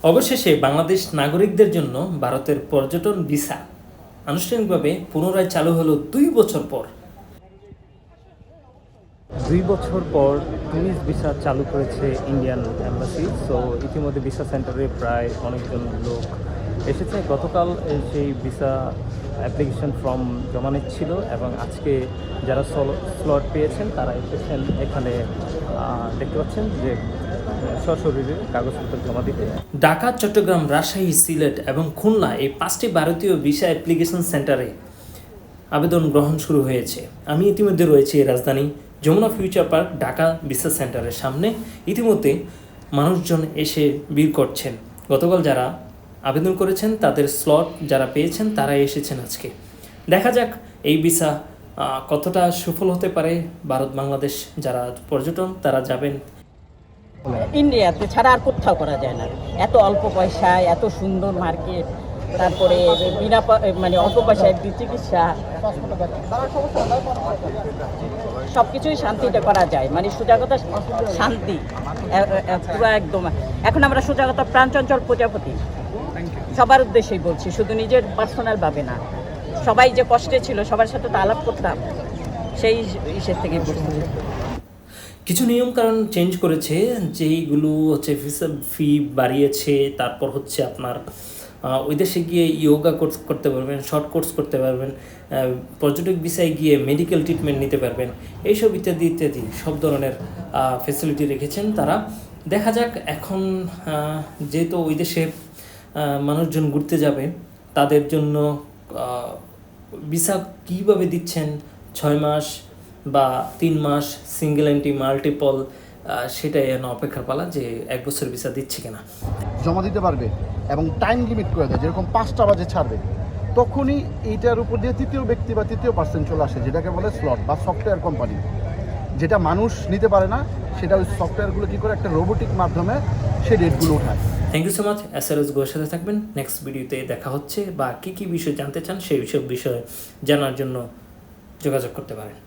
অবশেষে বাংলাদেশ নাগরিকদের জন্য ভারতের পর্যটন ভিসা আনুষ্ঠানিকভাবে পুনরায় চালু হলো 2 বছর পর। 2 বছর পর ট্যুরিস্ট ভিসা চালু করেছে ইন্ডিয়ান এম্বাসি। সো ইতিমধ্যে ভিসা সেন্টারে প্রায় অনেকজন লোক এসেছে। গতকাল সেই ভিসা অ্যাপ্লিকেশন ফর্ম জমা নিচ্ছিল এবং আজকে যারা স্লট পেয়েছেন তারা এসেছেন এখানে। দেখতে পাচ্ছেন যে সশরীরে কাগজপত্র জমা দিতে। ঢাকা, চট্টগ্রাম, রাজশাহী, সিলেট এবং খুলনা এই 5টি ভারতীয় ভিসা অ্যাপ্লিকেশন সেন্টারে আবেদন গ্রহণ শুরু হয়েছে। আমি ইতিমধ্যে রয়েছি রাজধানী Jamuna future park Dhaka visa সেন্টারের সামনে। ইতিমধ্যে মানুষজন এসে ভিড় করছেন। গতকাল যারা আবেদন করেছেন তাদের স্লট যারা পেয়েছেন তারা এসেছেন আজকে। দেখা যাক এই ভিসা কতটা সফল হতে পারে। ভারত বাংলাদেশ যারা পর্যটন তারা যাবেন ইন্ডিয়াতে ছাড়া আর কোথাও করা যায় না। এত অল্প পয়সায় এত সুন্দর মার্কেট, তারপরে বিনা মানে অল্প পয়সায় চিকিৎসা, সব কিছুই শান্তিতে করা যায়। মানে সুজাগতা শান্তি পুরো একদম। এখন আমরা সুজাগতা প্রাণচঞ্চল প্রজাপতি সবার উদ্দেশ্যেই বলছি, শুধু নিজের পার্সোনাল ভাবে না। সবাই যে কষ্টে ছিল সবার সাথে তো আলাপ করতাম, সেই ইসের থেকেই বলছি। কিছু নিয়মকানুন চেঞ্জ করেছে, যেইগুলো হচ্ছে ভিসা ফি বাড়িয়েছে। তারপর হচ্ছে আপনার ওই দেশে গিয়ে ইয়োগা কোর্স করতে পারবেন, শর্ট কোর্স করতে পারবেন, পর্যটক ভিসায় গিয়ে মেডিকেল ট্রিটমেন্ট নিতে পারবেন, এইসব ইত্যাদি ইত্যাদি সব ধরনের ফ্যাসিলিটি রেখেছেন তারা। দেখা যাক এখন যেহেতু ওই দেশে মানুষজন ঘুরতে যাবে তাদের জন্য ভিসা কীভাবে দিচ্ছেন, 6 মাস বা 3 মাস, সিঙ্গেল এন্ট্রি, মাল্টিপল, সেটাই যেন অপেক্ষার পালা যে 1 বছর ভিসা দিচ্ছে কিনা। জমা দিতে পারবে এবং টাইম লিমিট করে দেয়, যেরকম 5টা বাজে ছাড়বে তখনই এইটার উপর দিয়ে তৃতীয় ব্যক্তি বা তৃতীয় পার্সন চলে আসে, যেটাকে বলে স্লট বা সফটওয়্যার কোম্পানি। যেটা মানুষ নিতে পারে না, সেটা ওই সফটওয়্যারগুলো কী করে একটা রোবোটিক মাধ্যমে সেই ডেটগুলো উঠায়। Thank you so much. SRS গোয়ের সাথে থাকবেন। নেক্সট ভিডিওতে দেখা হচ্ছে, বা কী কী বিষয় জানতে চান সেই সব বিষয়ে জানার জন্য যোগাযোগ করতে পারেন।